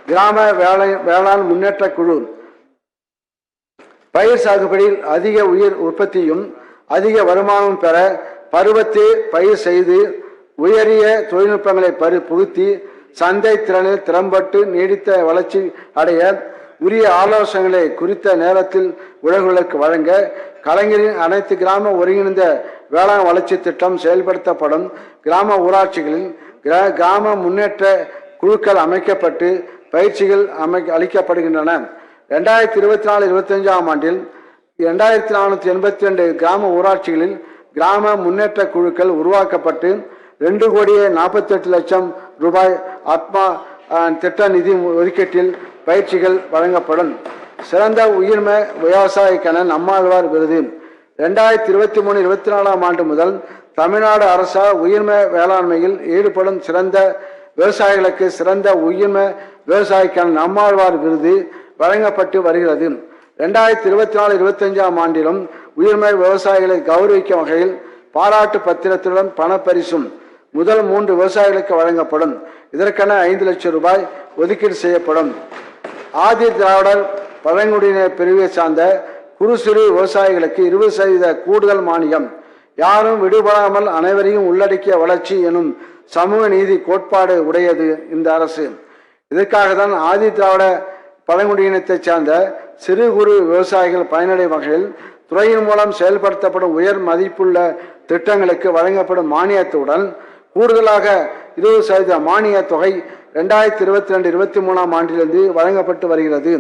கிராம வேளாண் முன்னேற்ற குழு பயிர் சாகுபடியில் அதிக உயிர் உற்பத்தியும் அதிக வருமானமும் பெற பருவத்தை பயிர் செய்து உயரிய தொழில்நுட்பங்களை புகுத்தி சந்தை திறனில் திறம்பட்டு நீடித்த வளர்ச்சி அடைய உரிய ஆலோசனைகளை குறித்த நேரத்தில் உழவர்களுக்கு வழங்க கலைஞரின் அனைத்து கிராம ஒருங்கிணைந்த வேளாண் வளர்ச்சி திட்டம் செயல்படுத்தப்படும் கிராம ஊராட்சிகளில் கிராம முன்னேற்ற குழுக்கள் அமைக்கப்பட்டு பயிற்சிகள் அளிக்கப்படுகின்றன. 2024-25 ஆண்டில் 2482 கிராம ஊராட்சிகளில் கிராம முன்னேற்ற குழுக்கள் உருவாக்கப்பட்டு 2,48,00,000 ரூபாய் ஆத்மா திட்ட நிதி ஒதுக்கீட்டில் பயிற்சிகள் வழங்கப்படும். சிறந்த உயிர்ம விவசாயிக்கான நம்மாழ்வார் விருது 2023-24 ஆண்டு முதல் தமிழ்நாடு அரசால் உயிர்ம வேளாண்மையில் ஈடுபடும் சிறந்த விவசாயிகளுக்கு சிறந்த உயிர்ம விவசாயிக்கான நம்மாழ்வார் விருது வழங்கப்பட்டு வருகிறது. 2024-25 ஆண்டிலும் உயிர்ம விவசாயிகளை கௌரவிக்கும் வகையில் பாராட்டு பத்திரத்துடன் பணப்பரிசும் முதல் 3 விவசாயிகளுக்கு வழங்கப்படும். இதற்கென 5 லட்சம் ரூபாய் ஒதுக்கீடு செய்யப்படும். ஆதி திராவிடர் பழங்குடியினர் பிரிவை சார்ந்த குறு சிறு விவசாயிகளுக்கு 20% கூடுதல் மானியம். யாரும் விடுபடாமல் அனைவரையும் உள்ளடக்கிய வளர்ச்சி எனும் சமூக நீதி கோட்பாடு உடையது இந்த அரசு. இதற்காக தான் ஆதி திராவிட பழங்குடியினத்தை சார்ந்த சிறு குறு விவசாயிகள் பயனடையும் வகையில் துறையின் மூலம் செயல்படுத்தப்படும் உயர் மதிப்புள்ள திட்டங்களுக்கு வழங்கப்படும் மானியத்துடன் கூடுதலாக 20% மானிய தொகை 2022-23 ஆண்டிலிருந்து வழங்கப்பட்டு வருகிறது.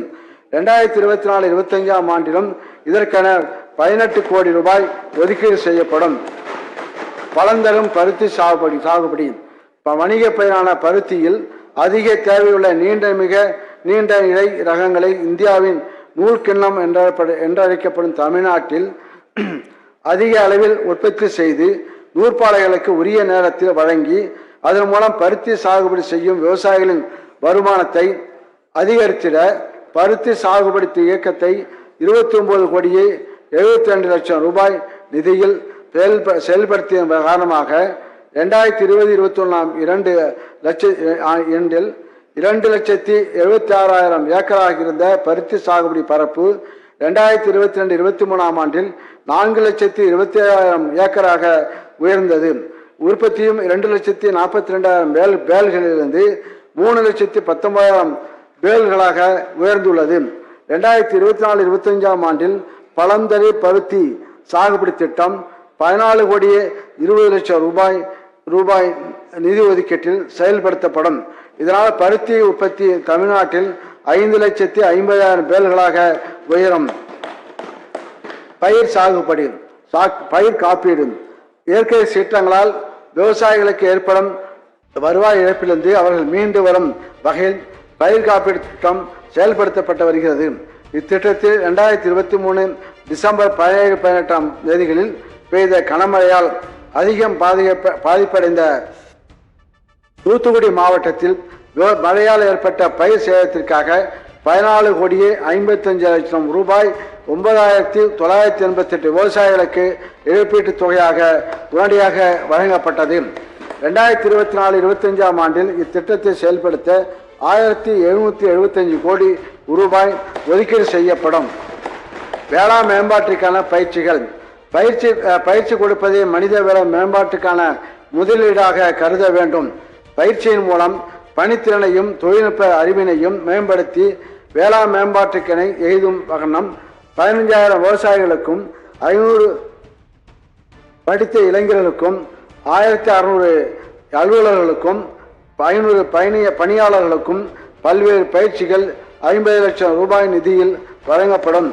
2024-25 ஆண்டிலும் இதற்கென 18 கோடி ரூபாய் ஒதுக்கீடு செய்யப்படும். பலந்தரும் பருத்தி சாகுபடி வணிக பயிரான பருத்தியில் அதிக தேவையுள்ள நீண்ட இலை ரகங்களை இந்தியாவின் நூல்கிண்ணம் என்றழைக்கப்படும் தமிழ்நாட்டில் அதிக அளவில் உற்பத்தி செய்து நூற்பாலைகளுக்கு உரிய நேரத்தில் வழங்கி அதன் மூலம் பருத்தி சாகுபடி செய்யும் விவசாயிகளின் வருமானத்தை அதிகரித்திட பருத்தி சாகுபடி இயக்கத்தை 29,72,00,000 ரூபாய் நிதியில் செயல்படுத்திய காரணமாக 2020-21 2,76,000 ஏக்கராக இருந்த பருத்தி சாகுபடி பரப்பு 2022-23 ஆண்டில் 4,27,000 ஏக்கராக உயர்ந்தது. உற்பத்தியும் 2,42,000 பேல்களிலிருந்து 3,19,000 பேல்களாக உயர்ந்துள்ளது. 2024-25 ஆண்டில் பழந்தறி பருத்தி சாகுபடி திட்டம் 14,20,00,000 ரூபாய் நிதி ஒதுக்கீட்டில் செயல்படுத்தப்படும். இதனால் பருத்தி உற்பத்தி தமிழ்நாட்டில் 5,50,000 பேல்களாக உயரும். பயிர் காப்பீடு இயற்கை சீற்றங்களால் விவசாயிகளுக்கு ஏற்படும் வருவாய் இழப்பிலிருந்து அவர்கள் மீண்டு வரும் வகையில் பயிர் காப்பீடு திட்டம் செயல்படுத்தப்பட்டு வருகிறது. இத்திட்டத்தில் 2023 டிசம்பர் 17-18 தேதிகளில் பெய்த கனமழையால் அதிகம் பாதிப்படைந்த தூத்துக்குடி மாவட்டத்தில் மழையால் ஏற்பட்ட பயிர் சேதத்திற்காக 14,55,00,000 ரூபாய் 9,988 விவசாயிகளுக்கு இழப்பீட்டுத் தொகையாக உடனடியாக வழங்கப்பட்டது. 2024-25 ஆண்டில் இத்திட்டத்தை செயல்படுத்த 1,775 கோடி ரூபாய் ஒதுக்கீடு செய்யப்படும். வேளாண் மேம்பாட்டிற்கான பயிற்சி கொடுப்பதை மனிதவள மேம்பாட்டுக்கான முதலீடாக கருத வேண்டும். பயிற்சியின் மூலம் பணித்திறனையும் தொழில்நுட்ப அறிவினையும் மேம்படுத்தி வேளாண் மேம்பாட்டுக்கிணை எய்தும் வண்ணம் 15,000 விவசாயிகளுக்கும் 500 படித்த இளைஞர்களுக்கும் 1,600 அலுவலர்களுக்கும் 500 பணியாளர்களுக்கும் பல்வேறு பயிற்சிகள் 50 லட்சம் ரூபாய் நிதியில் வழங்கப்படும்.